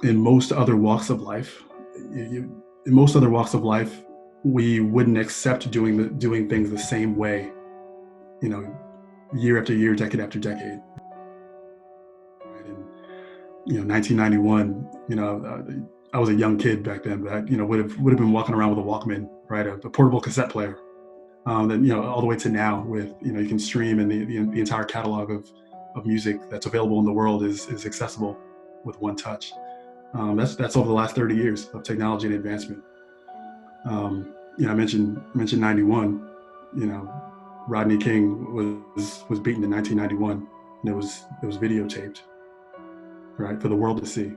in most other walks of life, in most other walks of life, we wouldn't accept doing things the same way, you know, year after year, decade after decade. Right? And 1991. I was a young kid back then, but I, would have been walking around with a Walkman, right, a portable cassette player. Then all the way to now, with you can stream, and the entire catalog of music that's available in the world is accessible with one touch. That's over the last 30 years of technology and advancement. I mentioned 91. You know, Rodney King was beaten in 1991, and it was videotaped, right, for the world to see.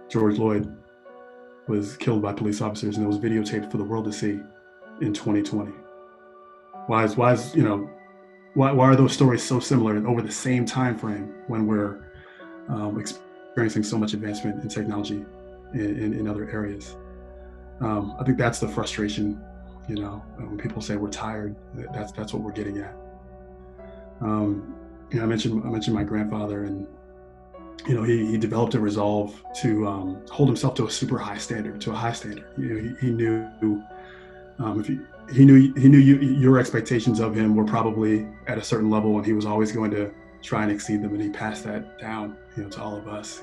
George Floyd was killed by police officers, and it was videotaped for the world to see in 2020. Why are those stories so similar and over the same time frame when we're experiencing so much advancement in technology in other areas? I think that's the frustration. When people say we're tired, that's what we're getting at. I mentioned my grandfather, and he developed a resolve to hold himself to a super high standard, to a high standard. He knew if he knew your expectations of him were probably at a certain level, and he was always going to try and exceed them, and he passed that down, to all of us.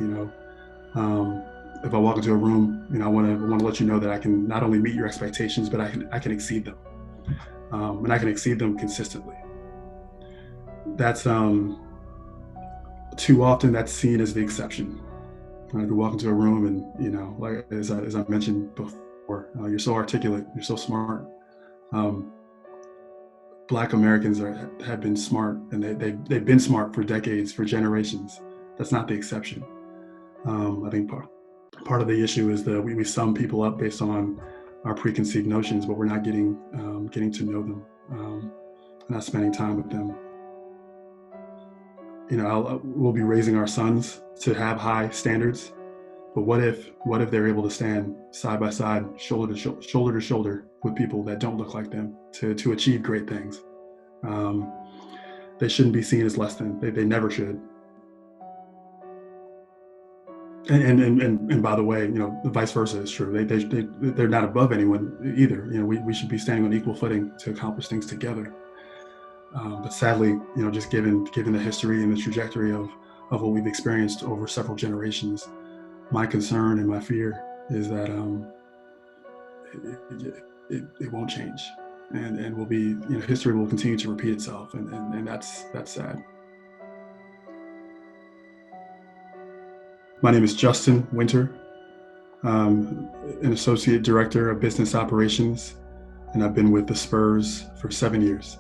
If I walk into a room, I want to let you know that I can not only meet your expectations, but I can exceed them, and I can exceed them consistently. That's too often that's seen as the exception. You walk into a room, and like as I mentioned before, you're so articulate, you're so smart. Black Americans have been smart, and they've been smart for decades, for generations. That's not the exception. I think part of the issue is that we sum people up based on our preconceived notions, but we're not getting to know them, not spending time with them. We'll be raising our sons to have high standards, but what if they're able to stand side by side, shoulder to shoulder with people that don't look like them to achieve great things? They shouldn't be seen as less than. They never should. And by the way, the vice versa is true. They're not above anyone either. We should be standing on equal footing to accomplish things together. But sadly, just given the history and the trajectory of what we've experienced over several generations, my concern and my fear is that it won't change, and will be, history will continue to repeat itself, and that's sad. My name is Justin Wynter. An associate director of business operations, and I've been with the Spurs for 7 years.